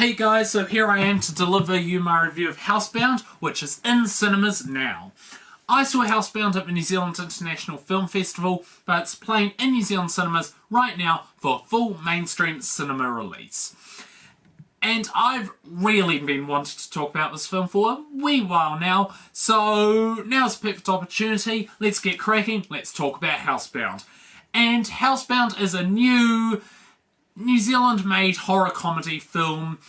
Hey guys, so here I am to deliver you my review of Housebound, which is in cinemas now. I saw Housebound at the New Zealand International Film Festival, but it's playing in New Zealand cinemas right now for a full mainstream cinema release. And I've really been wanting to talk about this film for a wee while now, so now's the perfect opportunity. Let's get cracking, let's talk about Housebound. And Housebound is a new New Zealand-made horror comedy film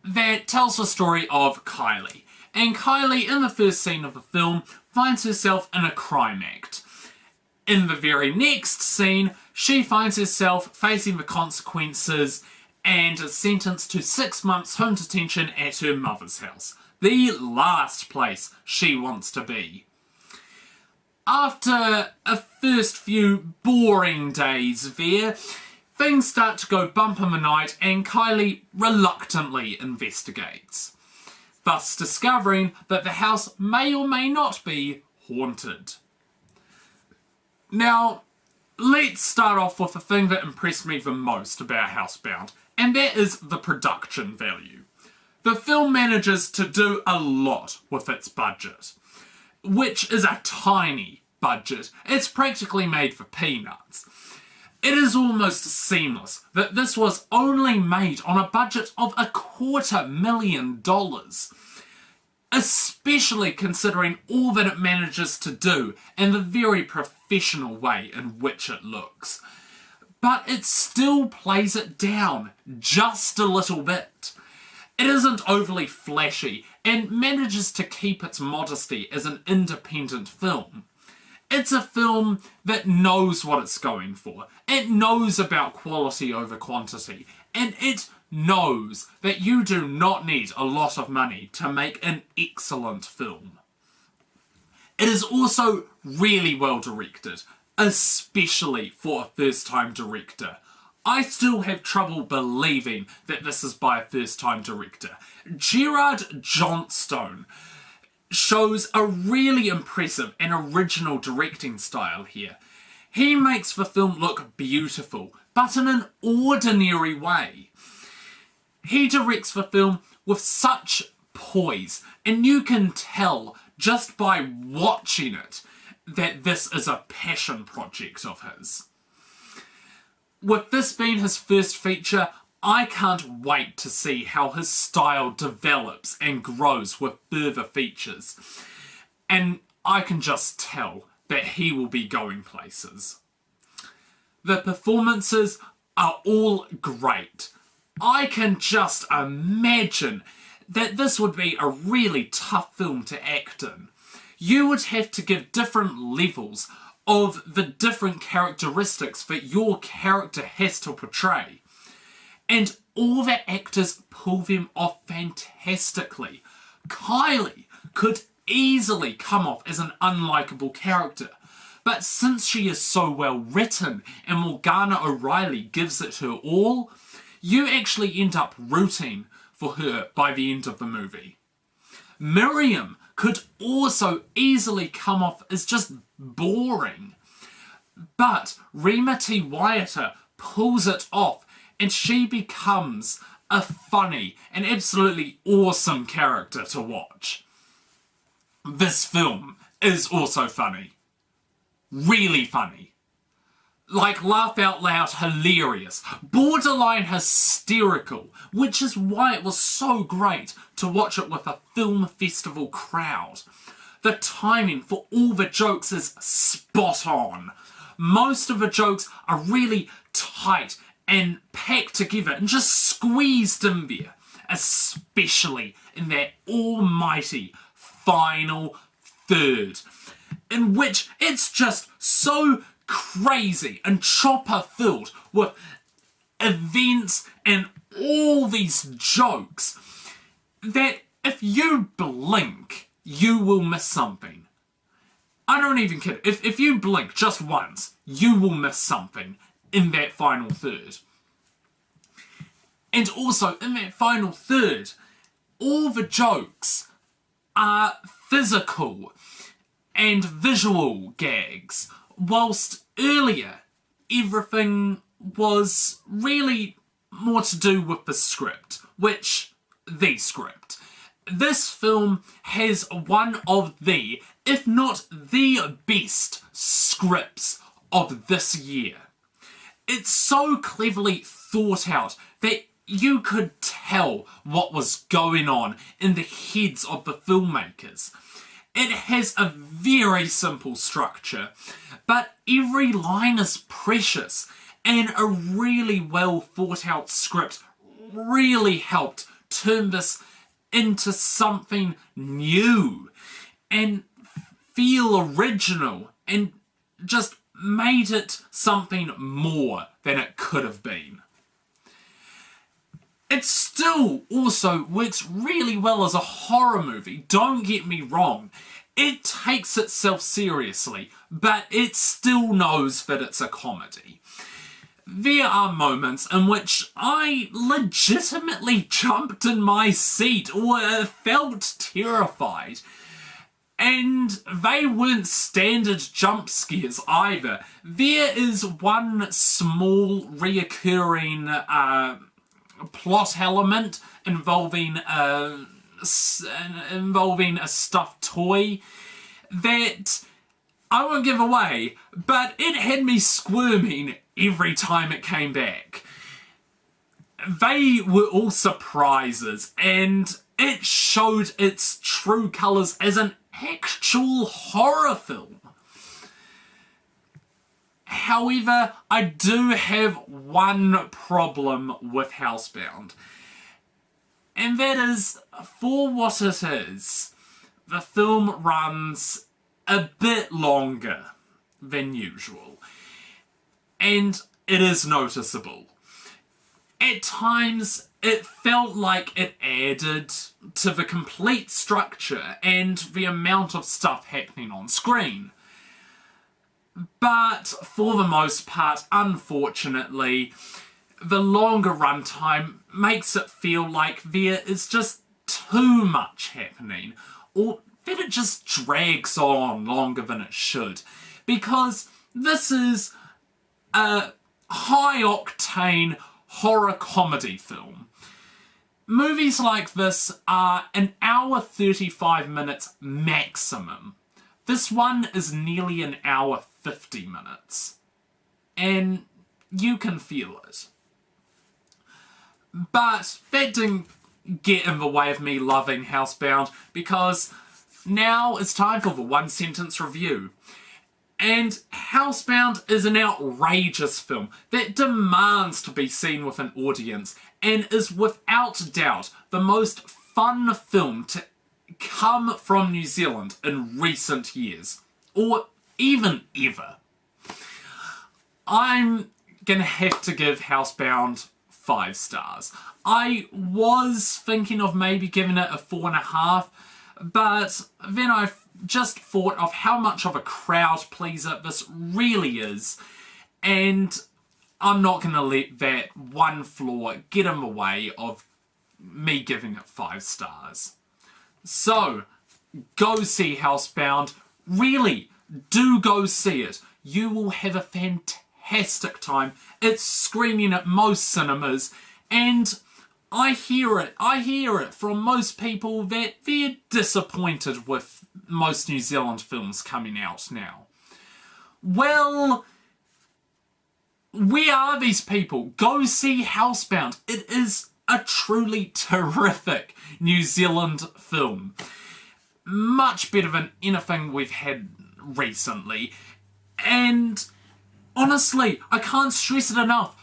that tells the story of Kylie. And Kylie, in the first scene of the film, finds herself in a crime act. In the very next scene, she finds herself facing the consequences and is sentenced to 6 months home detention at her mother's house. The last place she wants to be. After a first few boring days there, things start to go bump in the night and Kylie reluctantly investigates, thus discovering that the house may or may not be haunted. Now, let's start off with the thing that impressed me the most about Housebound, and that is the production value. The film manages to do a lot with its budget, which is a tiny budget. It's practically made for peanuts. It is almost seamless that this was only made on a budget of $250,000, especially considering all that it manages to do and the very professional way in which it looks. But it still plays it down just a little bit. It isn't overly flashy and manages to keep its modesty as an independent film. It's a film that knows what it's going for. It knows about quality over quantity. And it knows that you do not need a lot of money to make an excellent film. It is also really well directed, especially for a first-time director. I still have trouble believing that this is by a first-time director. Gerard Johnstone shows a really impressive and original directing style here. He makes the film look beautiful, but in an ordinary way. He directs the film with such poise, and you can tell just by watching it that this is a passion project of his. With this being his first feature, I can't wait to see how his style develops and grows with further features. And I can just tell that he will be going places. The performances are all great. I can just imagine that this would be a really tough film to act in. You would have to give different levels of the different characteristics that your character has to portray. And all the actors pull them off fantastically. Kylie could easily come off as an unlikable character, but since she is so well written and Morgana O'Reilly gives it her all, you actually end up rooting for her by the end of the movie. Miriam could also easily come off as just boring, but Rima T. Wyatta pulls it off and she becomes a funny and absolutely awesome character to watch. This film is also funny. Really funny. Like laugh out loud hilarious. Borderline hysterical. Which is why it was so great to watch it with a film festival crowd. The timing for all the jokes is spot on. Most of the jokes are really tight and packed together and just squeezed in there, especially in that almighty final third, in which it's just so crazy and chopper filled with events and all these jokes that if you blink, you will miss something. I don't even kid. If you blink just once, you will miss something in that final third. And also, in that final third, all the jokes are physical and visual gags, whilst earlier everything was really more to do with the script, the script. This film has one of the, if not the best scripts of this year. It's so cleverly thought out that you could tell what was going on in the heads of the filmmakers. It has a very simple structure, but every line is precious, and a really well thought out script really helped turn this into something new and feel original and just made it something more than it could have been. It still also works really well as a horror movie, don't get me wrong. It takes itself seriously, but it still knows that it's a comedy. There are moments in which I legitimately jumped in my seat or felt terrified. And they weren't standard jump scares either. There is one small reoccurring plot element involving a stuffed toy that I won't give away, but it had me squirming every time it came back. They were all surprises, and it showed its true colours as an actual horror film. However, I do have one problem with Housebound, and that is, for what it is, the film runs a bit longer than usual, and it is noticeable. At times, it felt like it added to the complete structure and the amount of stuff happening on screen. But for the most part, unfortunately, the longer runtime makes it feel like there is just too much happening, or that it just drags on longer than it should. Because this is a high-octane horror comedy film. Movies like this are an hour 35 minutes maximum. This one is nearly an hour 50 minutes. And you can feel it. But that didn't get in the way of me loving Housebound, because now it's time for the one sentence review. And Housebound is an outrageous film that demands to be seen with an audience and is without doubt the most fun film to come from New Zealand in recent years, or even ever. I'm gonna have to give Housebound 5 stars. I was thinking of maybe giving it a 4.5, but then I just thought of how much of a crowd pleaser this really is, and I'm not going to let that one flaw get in the way of me giving it 5 stars. So, go see Housebound. Really, do go see it. You will have a fantastic time. It's screening at most cinemas, and I hear it from most people that they're disappointed with most New Zealand films coming out now. Well, where are these people? Go see Housebound. It is a truly terrific New Zealand film. Much better than anything we've had recently. And honestly, I can't stress it enough.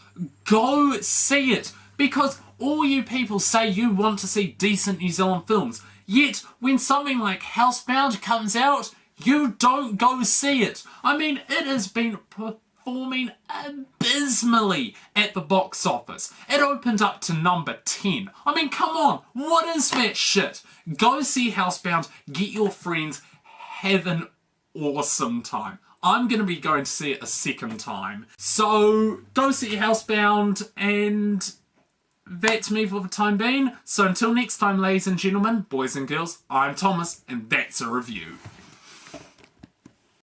Go see it. Because all you people say you want to see decent New Zealand films, yet when something like Housebound comes out, you don't go see it. I mean, it has been performing abysmally at the box office. It opened up to number 10. I mean, come on, what is that shit? Go see Housebound, get your friends, have an awesome time. I'm going to be going to see it a second time. So, go see Housebound, and that's me for the time being. So until next time, ladies and gentlemen, boys and girls, I'm Thomas, and that's a review.